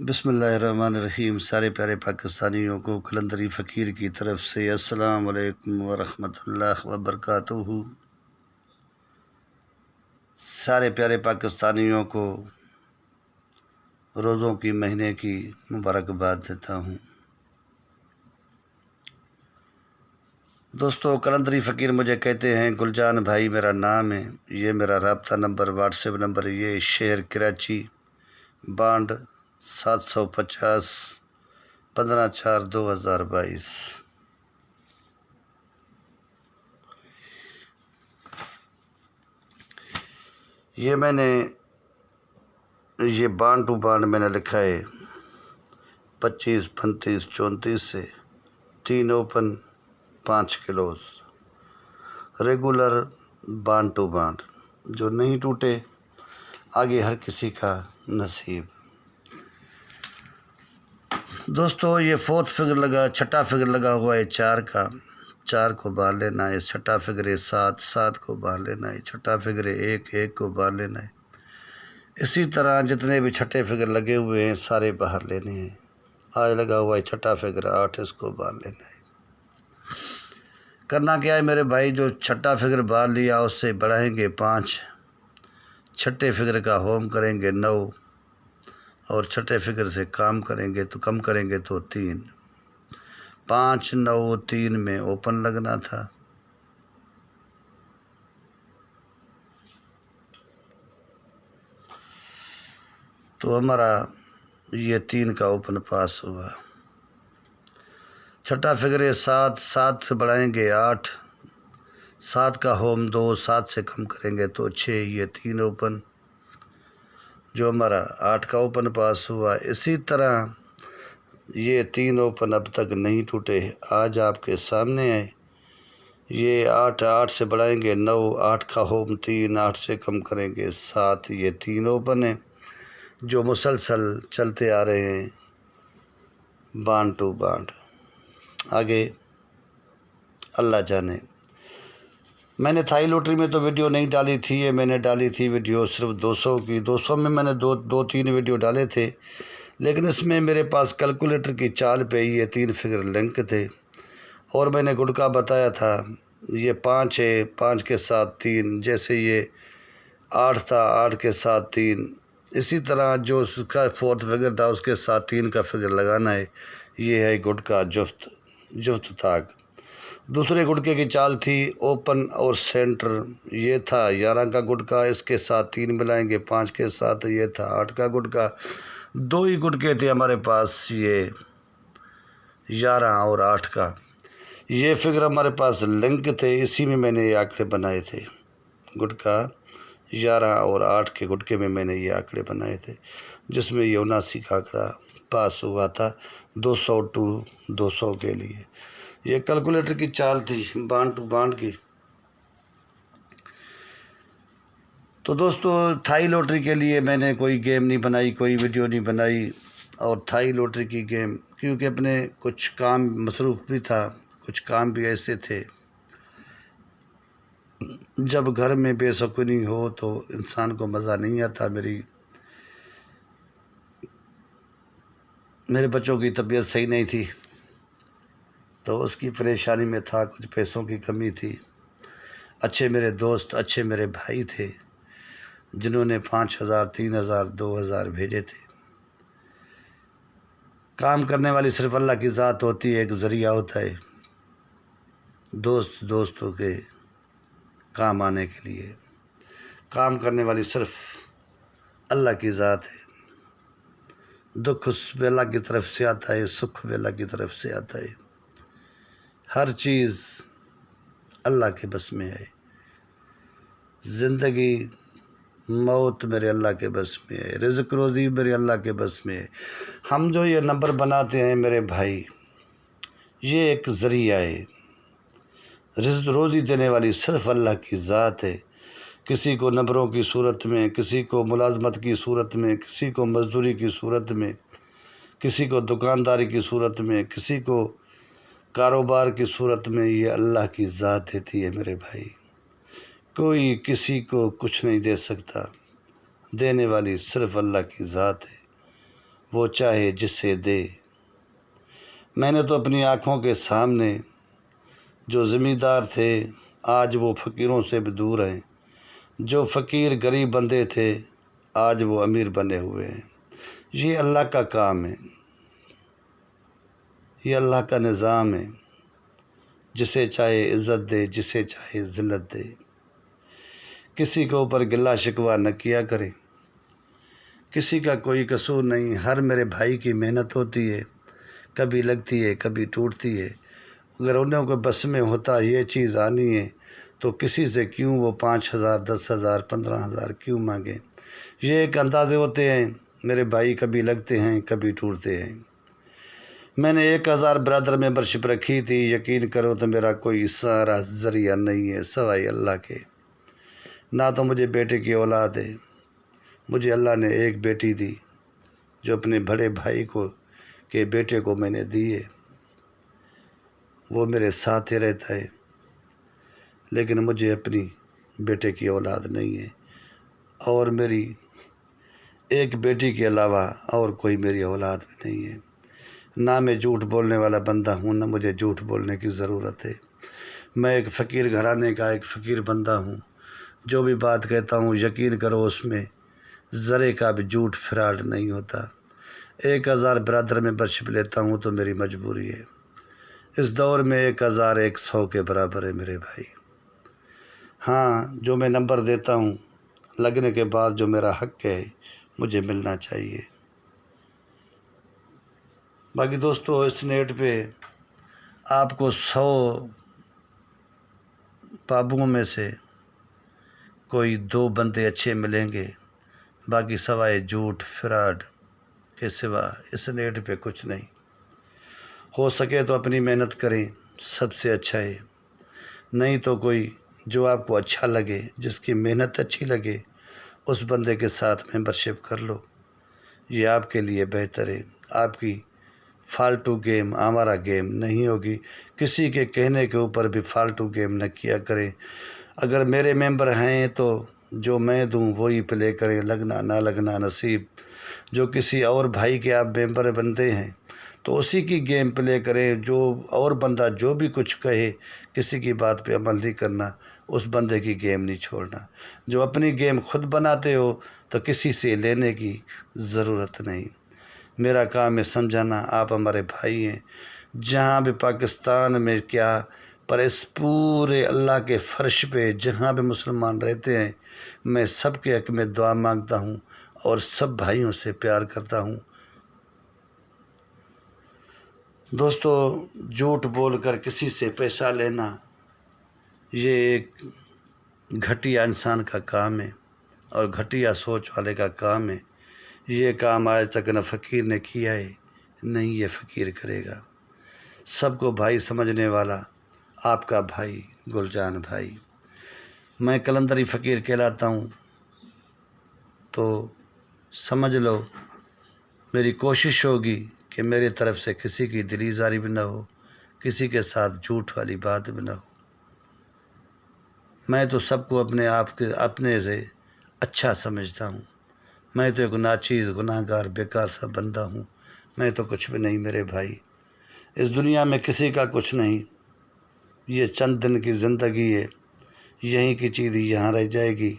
بسم اللہ الرحمن الرحیم۔ سارے پیارے پاکستانیوں کو قلندری فقیر کی طرف سے السلام علیکم ورحمۃ اللہ وبرکاتہ۔ سارے پیارے پاکستانیوں کو روزوں کی مہینے کی مبارکباد دیتا ہوں۔ دوستو، قلندری فقیر مجھے کہتے ہیں، گلجان بھائی میرا نام ہے، یہ میرا رابطہ نمبر، واٹس ایپ نمبر، یہ شہر کراچی، بانڈ 750 15/4/2022۔ یہ میں نے یہ بانڈ ٹو بانڈ میں نے لکھا ہے 25 35 34 سے 3 open 5 close regular bond to bond, جو نہیں ٹوٹے آگے ہر کسی کا نصیب۔ دوستو، یہ فورتھ فگر لگا، چھٹا فگر لگا ہوا ہے 4 کا، 4 کو باہر لینا ہے، چھٹا فگر ہے 7، 7 کو باہر لینا ہے، چھٹا فگر ہے 1، 1 کو باہر لینا ہے۔ اسی طرح جتنے بھی چھٹے فگر لگے ہوئے ہیں سارے باہر لینے ہیں۔ آج لگا ہوا ہے چھٹا فگر 8، اس کو باہر لینا ہے۔ کرنا کیا ہے میرے بھائی، جو چھٹا فگر باہر لیا اس سے بڑھائیں گے 5، چھٹے فگر کا ہوم کریں گے 9، اور چھٹے فگر سے کم کریں گے تو 3۔ 5 9 3 میں اوپن لگنا تھا، تو ہمارا یہ 3 کا اوپن پاس ہوا۔ چھٹا فگر ہے 7، 7 سے بڑھائیں گے 8، 7 کا ہوم 2، 7 سے کم کریں گے تو 6، یہ 3 اوپن، جو ہمارا 8 کا اوپن پاس ہوا۔ اسی طرح یہ 3 اوپن اب تک نہیں ٹوٹے، آج آپ کے سامنے ہے۔ یہ 8، 8 سے بڑھائیں گے 9، 8 کا ہوم 3، 8 سے کم کریں گے 7، یہ 3 اوپن ہیں جو مسلسل چلتے آ رہے ہیں بانڈ ٹو بانڈ۔ آگے اللہ جانے۔ میں نے تھائی لوٹری میں تو ویڈیو نہیں ڈالی تھی، یہ میں نے ڈالی تھی ویڈیو صرف 200 کی۔ 200 میں نے دو تین ویڈیو ڈالے تھے، لیکن اس میں میرے پاس کیلکولیٹر کی چال پہ یہ 3 فگر لنک تھے، اور میں نے گڑ کا بتایا تھا یہ 5 ہے، 5 کے ساتھ 3، جیسے یہ 8 تھا، 8 کے ساتھ 3، اسی طرح جو اس کا فورتھ فگر تھا اس کے ساتھ 3 کا فگر لگانا ہے۔ یہ ہے گڑ کا جفت تاک۔ دوسرے گڑکے کی چال تھی اوپن اور سینٹر، یہ تھا 11 کا گڑکا، اس کے ساتھ 3 ملائیں گے 5 کے ساتھ، یہ تھا 8 کا گڑکا۔ 2 ہی گڑکے تھے ہمارے پاس، یہ 11 اور 8 کا، یہ فگر ہمارے پاس لنک تھے، اسی میں میں نے یہ آنکڑے بنائے تھے۔ گڑکا 11 اور 8 کے گڑکے میں نے یہ آنکڑے بنائے تھے، جس میں یہ 79 کا آنکڑا پاس ہوا تھا 200 ٹو 200 کے لیے۔ یہ کیلکولیٹر کی چال تھی بانڈ ٹو بانڈ کی۔ تو دوستو، تھائی لوٹری کے لیے میں نے کوئی گیم نہیں بنائی، کوئی ویڈیو نہیں بنائی، اور تھائی لوٹری کی گیم کیونکہ اپنے کچھ کام مصروف بھی تھا، کچھ کام بھی ایسے تھے، جب گھر میں بے سکونی ہو تو انسان کو مزہ نہیں آتا۔ میرے بچوں کی طبیعت صحیح نہیں تھی، تو اس کی پریشانی میں تھا، کچھ پیسوں کی کمی تھی۔ اچھے میرے دوست، اچھے میرے بھائی تھے، جنہوں نے 5000 3000 2000 بھیجے تھے۔ کام کرنے والی صرف اللہ کی ذات ہوتی ہے، ایک ذریعہ ہوتا ہے دوستوں کے کام آنے کے لیے۔ کام کرنے والی صرف اللہ کی ذات ہے۔ دکھ اس بھی اللہ کی طرف سے آتا ہے، سکھ بھی اللہ کی طرف سے آتا ہے۔ ہر چیز اللہ کے بس میں ہے۔ زندگی موت میرے اللہ کے بس میں ہے، رزق روزی میرے اللہ کے بس میں ہے۔ ہم جو یہ نمبر بناتے ہیں میرے بھائی، یہ ایک ذریعہ ہے۔ رزق روزی دینے والی صرف اللہ کی ذات ہے۔ کسی کو نمبروں کی صورت میں، کسی کو ملازمت کی صورت میں، کسی کو مزدوری کی صورت میں، کسی کو دکانداری کی صورت میں، کسی کو کاروبار کی صورت میں، یہ اللہ کی ذات دیتی ہے میرے بھائی۔ کوئی کسی کو کچھ نہیں دے سکتا، دینے والی صرف اللہ کی ذات ہے۔ وہ چاہے جس سے دے۔ میں نے تو اپنی آنکھوں کے سامنے جو زمیندار تھے آج وہ فقیروں سے بھی دور ہیں، جو فقیر غریب بندے تھے آج وہ امیر بنے ہوئے ہیں۔ یہ اللہ کا کام ہے، یہ اللہ کا نظام ہے، جسے چاہے عزت دے، جسے چاہے ذلت دے۔ کسی کے اوپر گلہ شکوہ نہ کیا کرے، کسی کا کوئی قصور نہیں، ہر میرے بھائی کی محنت ہوتی ہے، کبھی لگتی ہے کبھی ٹوٹتی ہے۔ اگر انہیں کو بس میں ہوتا یہ چیز آنی ہے تو کسی سے کیوں وہ 5,000 10,000 15,000 کیوں مانگیں؟ یہ ایک اندازے ہوتے ہیں، میرے بھائی کبھی لگتے ہیں کبھی ٹوٹتے ہیں۔ میں نے 1,000 برادر ممبرشپ رکھی تھی، یقین کرو تو میرا کوئی سارا ذریعہ نہیں ہے سوائے اللہ کے۔ نہ تو مجھے بیٹے کی اولاد ہے، مجھے اللہ نے ایک بیٹی دی جو اپنے بڑے بھائی کے بیٹے کو میں نے دی ہے، وہ میرے ساتھ ہی رہتا ہے، لیکن مجھے اپنی بیٹے کی اولاد نہیں ہے، اور میری ایک بیٹی کے علاوہ اور کوئی میری اولاد بھی نہیں ہے۔ نہ میں جھوٹ بولنے والا بندہ ہوں، نہ مجھے جھوٹ بولنے کی ضرورت ہے۔ میں ایک فقیر گھرانے کا ایک فقیر بندہ ہوں، جو بھی بات کہتا ہوں یقین کرو اس میں ذرے کا بھی جھوٹ فراڈ نہیں ہوتا۔ 1,000 برادر ممبرشپ لیتا ہوں تو میری مجبوری ہے۔ اس دور میں 1,100 کے برابر ہے میرے بھائی۔ ہاں، جو میں نمبر دیتا ہوں لگنے کے بعد جو میرا حق ہے مجھے ملنا چاہیے۔ باقی دوستو، اس نیٹ پہ آپ کو 100 بابوؤں میں سے کوئی 2 بندے اچھے ملیں گے، باقی سوائے جھوٹ فراڈ کے سوا اس نیٹ پہ کچھ نہیں۔ ہو سکے تو اپنی محنت کریں، سب سے اچھا ہے، نہیں تو کوئی جو آپ کو اچھا لگے، جس کی محنت اچھی لگے اس بندے کے ساتھ ممبرشپ کر لو، یہ آپ کے لیے بہتر ہے۔ آپ کی فالتو گیم ہمارا گیم نہیں ہوگی، کسی کے کہنے کے اوپر بھی فالتو گیم نہ کیا کریں۔ اگر میرے ممبر ہیں تو جو میں دوں وہی پلے کریں، لگنا نہ لگنا نصیب۔ جو کسی اور بھائی کے آپ ممبر بنتے ہیں تو اسی کی گیم پلے کریں، جو اور بندہ جو بھی کچھ کہے کسی کی بات پہ عمل نہیں کرنا، اس بندے کی گیم نہیں چھوڑنا۔ جو اپنی گیم خود بناتے ہو تو کسی سے لینے کی ضرورت نہیں۔ میرا کام ہے سمجھانا، آپ ہمارے بھائی ہیں، جہاں بھی پاکستان میں کیا پر اس پورے اللہ کے فرش پہ جہاں بھی مسلمان رہتے ہیں، میں سب کے حق میں دعا مانگتا ہوں اور سب بھائیوں سے پیار کرتا ہوں۔ دوستو، جھوٹ بول کر کسی سے پیسہ لینا یہ ایک گھٹیا انسان کا کام ہے اور گھٹیا سوچ والے کا کام ہے۔ یہ کام آج تک نہ فقیر نے کیا ہے، نہیں یہ فقیر کرے گا۔ سب کو بھائی سمجھنے والا آپ کا بھائی گلجان بھائی۔ میں قلندری فقیر کہلاتا ہوں، تو سمجھ لو میری کوشش ہوگی کہ میری طرف سے کسی کی دل آزاری بھی نہ ہو، کسی کے ساتھ جھوٹ والی بات بھی نہ ہو۔ میں تو سب کو اپنے سے اچھا سمجھتا ہوں۔ میں تو ایک ناچیز گناہ گار بیکار سا بندہ ہوں، میں تو کچھ بھی نہیں میرے بھائی۔ اس دنیا میں کسی کا کچھ نہیں، یہ چند دن کی زندگی ہے، یہیں کی چیز یہاں رہ جائے گی۔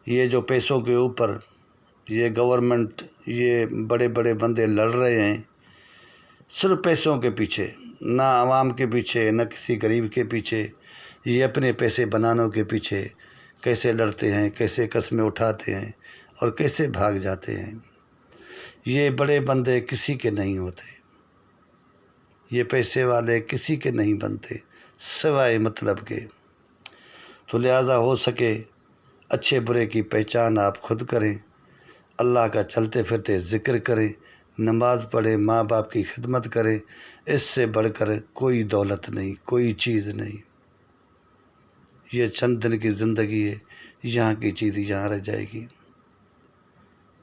یہ جو پیسوں کے اوپر یہ گورنمنٹ، یہ بڑے بڑے بندے لڑ رہے ہیں صرف پیسوں کے پیچھے، نہ عوام کے پیچھے نہ کسی غریب کے پیچھے، یہ اپنے پیسے بنانوں کے پیچھے کیسے لڑتے ہیں، کیسے قسمیں اٹھاتے ہیں اور کیسے بھاگ جاتے ہیں۔ یہ بڑے بندے کسی کے نہیں ہوتے، یہ پیسے والے کسی کے نہیں بنتے سوائے مطلب کے۔ تو لہٰذا ہو سکے اچھے برے کی پہچان آپ خود کریں، اللہ کا چلتے پھرتے ذکر کریں، نماز پڑھیں، ماں باپ کی خدمت کریں، اس سے بڑھ کر کوئی دولت نہیں، کوئی چیز نہیں۔ یہ چند دن کی زندگی ہے، یہاں کی چیز یہاں رہ جائے گی۔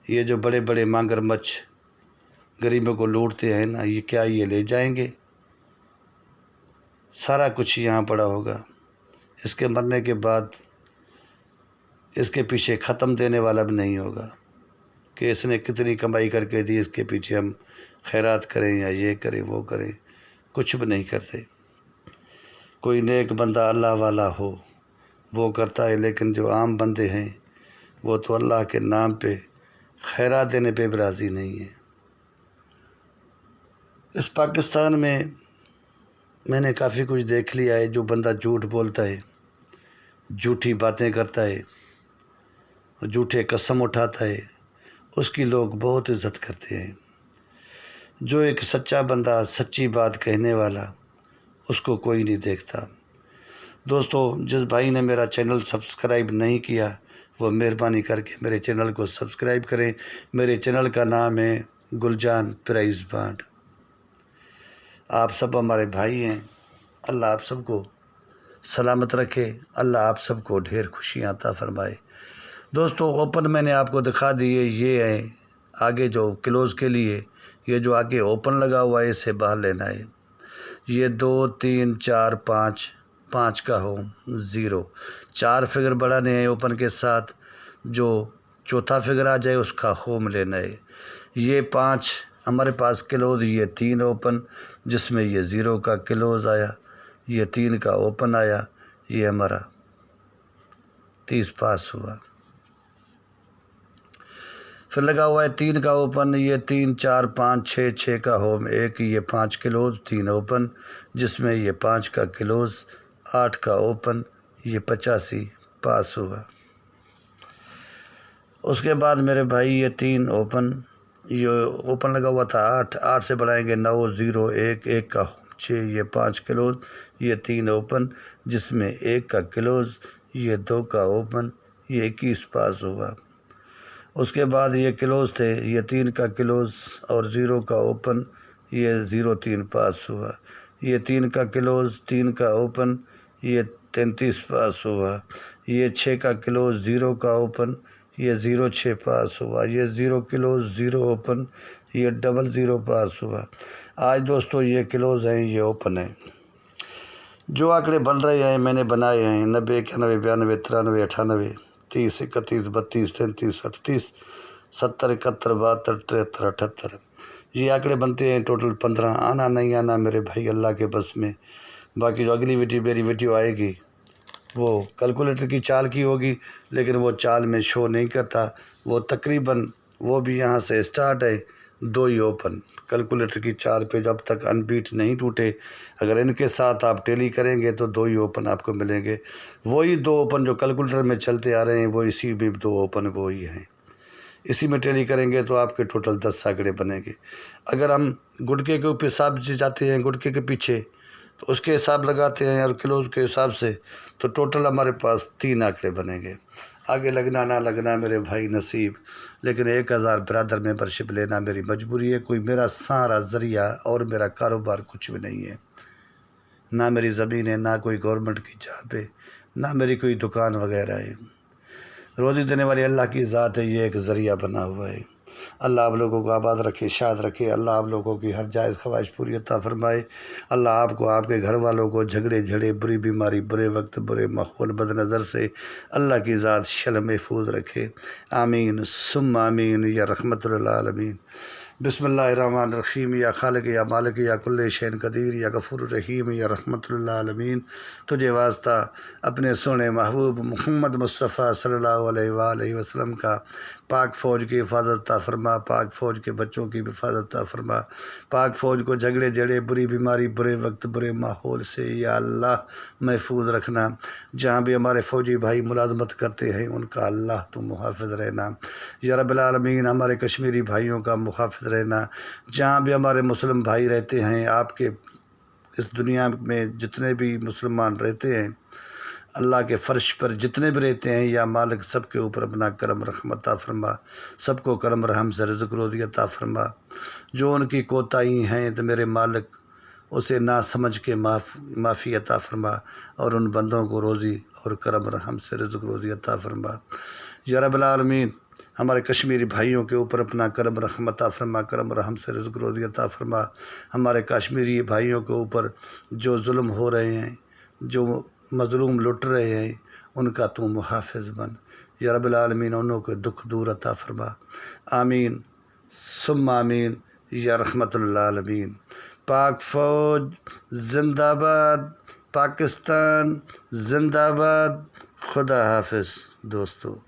یہ جو بڑے بڑے مانگر مچھ غریبوں کو لوٹتے ہیں نا، یہ کیا یہ لے جائیں گے؟ سارا کچھ یہاں پڑا ہوگا، اس کے مرنے کے بعد اس کے پیچھے ختم دینے والا بھی نہیں ہوگا۔ کہ اس نے کتنی کمائی کر کے دی، اس کے پیچھے ہم خیرات کریں یا یہ کریں وہ کریں، کچھ بھی نہیں کرتے۔ کوئی نیک بندہ اللہ والا ہو وہ کرتا ہے، لیکن جو عام بندے ہیں وہ تو اللہ کے نام پہ خیرات دینے پہ بھی راضی نہیں ہیں۔ اس پاکستان میں نے کافی کچھ دیکھ لیا ہے۔ جو بندہ جھوٹ بولتا ہے، جھوٹی باتیں کرتا ہے، جھوٹے قسم اٹھاتا ہے، اس کی لوگ بہت عزت کرتے ہیں۔ جو ایک سچا بندہ، سچی بات کہنے والا، اس کو کوئی نہیں دیکھتا۔ دوستو، جس بھائی نے میرا چینل سبسکرائب نہیں کیا وہ مہربانی کر کے میرے چینل کو سبسکرائب کریں۔ میرے چینل کا نام ہے گلجان پرائز بانڈ۔ آپ سب ہمارے بھائی ہیں، اللہ آپ سب کو سلامت رکھے، اللہ آپ سب کو ڈھیر خوشیاں عطا فرمائے۔ دوستو، اوپن میں نے آپ کو دکھا دیے، یہ ہے آگے جو کلوز کے لیے، یہ جو آگے اوپن لگا ہوا ہے اسے باہر لینا ہے۔ یہ 2 3 4 5 کا ہوم 0، 4 فگر بڑھانے ہیں اوپن کے ساتھ، جو چوتھا فگر آ جائے اس کا ہوم لینا ہے۔ یہ 5 ہمارے پاس کلوز، یہ 3 اوپن جس میں یہ 0 کا کلوز آیا، یہ 3 کا اوپن آیا، یہ ہمارا 30 پاس ہوا۔ پھر لگا ہوا ہے 3 کا اوپن، یہ 3 4 5 6 6 کا ہوم 1، یہ 5 کلوز 3 اوپن جس میں یہ 5 کا کلوز 8 کا اوپن، یہ 85 پاس ہوا۔ اس کے بعد میرے بھائی یہ 3 اوپن، یہ اوپن لگا ہوا تھا 8 سے بڑھائیں گے 9 0 1 1 کا ہوم 6، یہ 5 کلوز، یہ 3 اوپن جس میں 1 کا کلوز، یہ 2 کا اوپن، یہ 21 پاس ہوا۔ اس کے بعد یہ کلوز تھے، یہ 3 کا کلوز اور 0 کا اوپن، یہ 0 3 پاس ہوا۔ یہ 3 کا کلوز 3 کا اوپن، یہ 33 پاس ہوا۔ یہ 6 کا کلوز 0 کا اوپن، یہ 0 6 پاس ہوا۔ یہ 0 کلوز 0 اوپن، یہ 00 پاس ہوا۔ آج دوستو یہ کلوز ہیں، یہ اوپن ہیں۔ جو آنکڑے بن رہے ہیں میں نے بنائے ہیں 90 91 92 93 98 30 31 32 33 38 70 71 72 73 78۔ یہ آنکڑے بنتے ہیں ٹوٹل 15۔ آنا نہیں آنا میرے بھائی اللہ کے بس میں۔ باقی جو اگلی میری ویڈیو آئے گی وہ کیلکولیٹر کی چال کی ہوگی، لیکن وہ چال میں شو نہیں کرتا۔ وہ تقریباً وہ بھی یہاں سے اسٹارٹ ہے 2 ہی اوپن کیلکولیٹر کی چال پہ، جب تک ان بیٹ نہیں ٹوٹے۔ اگر ان کے ساتھ آپ ٹیلی کریں گے تو 2 ہی اوپن آپ کو ملیں گے۔ وہی 2 اوپن جو کیلکولیٹر میں چلتے آ رہے ہیں وہ اسی میں 2 اوپن وہی ہیں۔ اسی میں ٹیلی کریں گے تو آپ کے ٹوٹل 10 آنکڑے بنیں گے۔ اگر ہم گٹکے کے اوپر حساب سے جاتے ہیں، گٹکے کے پیچھے، تو اس کے حساب لگاتے ہیں اور کلوز کے حساب سے، تو ٹوٹل ہمارے پاس 3 آنکڑے بنیں گے۔ آگے لگنا نہ لگنا میرے بھائی نصیب، لیکن 1000 برادر ممبرشپ لینا میری مجبوری ہے۔ کوئی میرا سہارا ذریعہ اور میرا کاروبار کچھ بھی نہیں ہے، نہ میری زمین ہے، نہ کوئی گورنمنٹ کی جاب ہے، نہ میری کوئی دکان وغیرہ ہے۔ روزی دینے والی اللہ کی ذات ہے، یہ ایک ذریعہ بنا ہوا ہے۔ اللہ آپ لوگوں کو آباد رکھے، شاد رکھے۔ اللہ آپ لوگوں کی ہر جائز خواہش پوری عطا فرمائے۔ اللہ آپ کو، آپ کے گھر والوں کو جھگڑے جھڑے، بری بیماری، برے وقت، برے ماحول، بد نظر سے اللہ کی ذات شل محفوظ رکھے۔ آمین ثم آمین یا رحمت للعالمین۔ بسم اللہ الرحمن الرحیم۔ یا خالق یا مالک یا کل شین قدیر یا غفور الرحیم یا رحمت للعالمین۔ تجھے واسطہ اپنے سونے محبوب محمد مصطفیٰ صلی اللہ علیہ وآلہ وسلم کا پاک فوج کی حفاظت عطا فرما، پاک فوج کے بچوں کی بھی حفاظت عطا فرما، پاک فوج کو جھگڑے جھڑے، بری بیماری، برے وقت، برے ماحول سے یا اللہ محفوظ رکھنا۔ جہاں بھی ہمارے فوجی بھائی ملازمت کرتے ہیں ان کا اللہ تو محافظ رہنا یا رب العالمین۔ ہمارے کشمیری بھائیوں کا محافظ رہنا۔ جہاں بھی ہمارے مسلم بھائی رہتے ہیں، آپ کے اس دنیا میں جتنے بھی مسلمان رہتے ہیں، اللہ کے فرش پر جتنے بھی رہتے ہیں، یا مالک سب کے اوپر اپنا کرم رحمت عطا فرما، سب کو کرم رحم سے رزق روزی عطا فرما۔ جو ان کی کوتاہی ہیں تو میرے مالک اسے نہ سمجھ کے معافی عطا فرما، اور ان بندوں کو روزی اور کرم رحم سے رزق روزی عطا فرما یا رب العالمین۔ ہمارے کشمیری بھائیوں کے اوپر اپنا کرم رحمت عطا فرما، کرم رحم سے رزق روزی عطا فرما۔ ہمارے کشمیری بھائیوں کے اوپر جو ظلم ہو رہے ہیں، جو مظلوم لٹ رہے ہیں، ان کا تو محافظ بن یا رب العالمین انہوں کے دکھ دور عطا فرما، آمین ثم آمین یا رحمت العالمین۔ پاک فوج زندہ باد، پاکستان زندہ باد، خدا حافظ دوستو۔